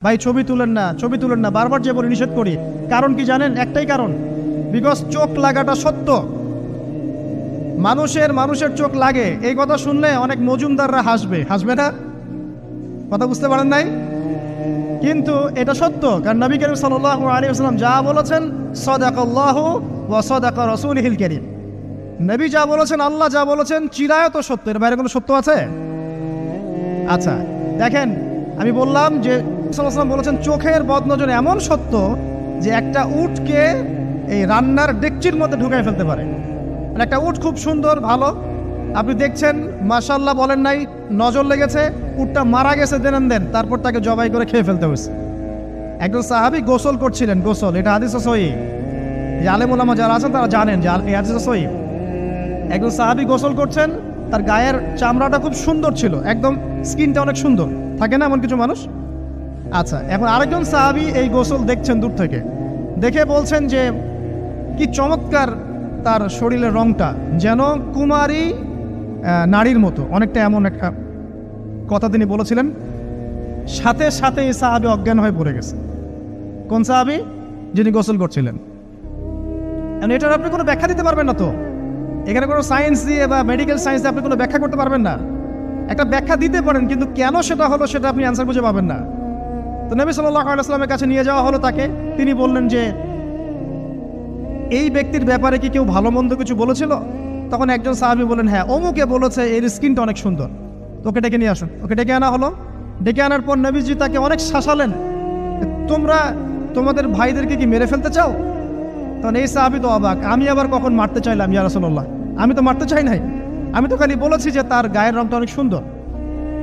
ভাই ছবি তুলেন না, ছবি তুলেন না, বারবার যে বলে নিষেধ করি। কারণ কি জানেন? একটাই কারণ, বিকজ চোখ লাগাটা সত্য। মানুষের চোখ লাগে, এই কথা শুনলে অনেক মজুমদাররা হাসবে না? কথা বুঝতে পারেন নাই? কিন্তু এটা সত্য, কারণ নবী করিম সাল্লাল্লাহু আলাইহি ওয়াসাল্লাম যা বলেছেন, সাদাকাল্লাহু ওয়া সাদাকা রাসূলুহুল কারীম। নবী যা বলেছেন, আল্লাহ যা বলেছেন, চিরায়ত সত্য, এর বাইরে কোনো সত্য আছে? আচ্ছা দেখেন, আমি বললাম যে সাল্লাল্লাহু আলাইহি ওয়াসাল্লাম বলেছেন চোখের বদনজর এমন সত্য যে একটা উটকে এই রান্নার ডেকচির মধ্যে ঢুকাই ফেলতে পারে। মানে একটা উট খুব সুন্দর, ভালো, আপনি দেখছেন, মাশাআল্লাহ বলেন নাই, নজর লেগেছে, উটটা মারা গেছে, দেন তারপর তাকে জবাই করে খেয়ে ফেলতে হয়েছে। একজন সাহাবী গোসল করছিলেন, গোসল, এটা হাদিস সহিহ, এই আলেম ওলামা যারা আছেন তারা জানেন যে এই হাদিস সহিহ। একজন সাহাবী গোসল করছেন, তার গায়ের চামড়াটা খুব সুন্দর ছিল, একদম স্কিনটা অনেক সুন্দর থাকে না এমন কিছু মানুষ? আচ্ছা, এখন আরেকজন সাহাবী এই গোসল দেখছেন দূর থেকে, দেখে বলছেন যে কি চমৎকার তার শরীরের রংটা, যেন কুমারী নারীর মতো, অনেকটা এমন একটা কথা তিনি বলেছিলেন। সাথে সাথে এই সাহাবী অজ্ঞান হয়ে পড়ে গেছে। কোন সাহাবী? যিনি গোসল করছিলেন। এটার আপনি কোনো ব্যাখ্যা দিতে পারবেন না তো, এখানে কোনো সায়েন্স দিয়ে বা মেডিকেল সায়েন্স দিয়ে আপনি কোনো ব্যাখ্যা করতে পারবেন না। একটা ব্যাখ্যা দিতে পারেন, কিন্তু কেন সেটা হলো সেটা আপনি অ্যান্সার খুঁজে পাবেন না। তো নবী সাল্লাল্লাহু আলাইহি ওয়াসাল্লামের কাছে নিয়ে যাওয়া হলো তাকে। তিনি বললেন যে এই ব্যক্তির ব্যাপারে কি কেউ ভালো মন্দ কিছু বলেছিল? তখন একজন সাহাবী বলেন, হ্যাঁ, অমুকে বলেছে এর স্কিনটা অনেক সুন্দর, তোকে ডেকে নিয়ে আসুন। ওকে ডেকে আনা হলো। ডেকে আনার পর নবীজি তাকে অনেক শাসালেন, তোমরা তোমাদের ভাইদেরকে কি মেরে ফেলতে চাও? তখন এই সাহাবী তো অবাক, আমি আবার কখন মারতে চাইলাম ইয়া রাসূলুল্লাহ? আমি তো মারতে চাই নাই, আমি তো খালি বলেছি যে তার গায়ের রংটা অনেক সুন্দর।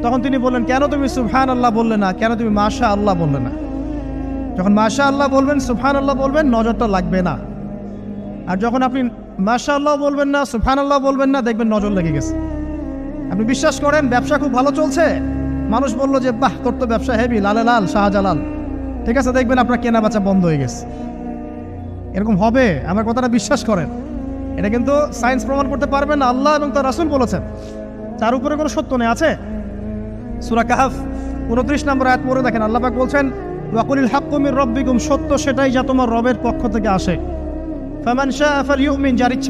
তখন তিনি বললেন, কেন তুমি সুবহানাল্লাহ বললে না, কেন তুমি মাশাআল্লাহ বললে না? যখন মাশাআল্লাহ বলবেন, সুবহানাল্লাহ বলবেন, নজরটা লাগবে না। আর যখন আপনি মাশাআল্লাহ বলবেন না, সুবহানাল্লাহ বলবেন না, দেখবেন নজর লেগে গেছে। আপনি বিশ্বাস করেন ব্যবসা খুব ভালো চলছে, মানুষ বললো যে বাহ, তোর তো ব্যবসা হেভি, লালে লাল শাহজালাল, ঠিক আছে, দেখবেন আপনার কেনা বেচা বন্ধ হয়ে গেছে। এরকম হবে, আমার কথাটা বিশ্বাস করেন। এটা কিন্তু সায়েন্স প্রমাণ করতে পারবে না, আল্লাহ এবং তার রাসূল বলেছেন, তার উপরে কোনো সত্য নেই। আছে সূরা কাহফ 29 নম্বর আয়াত পড়ে দেখেন, আল্লাহ পাক বলছেন, ওয়াকুলিল হাক্কু মির রাব্বিকুম, সত্য সেটাই যা তোমার রবের পক্ষ থেকে আসে। ফামান শাআ ফালইউমিন, যার ইচ্ছা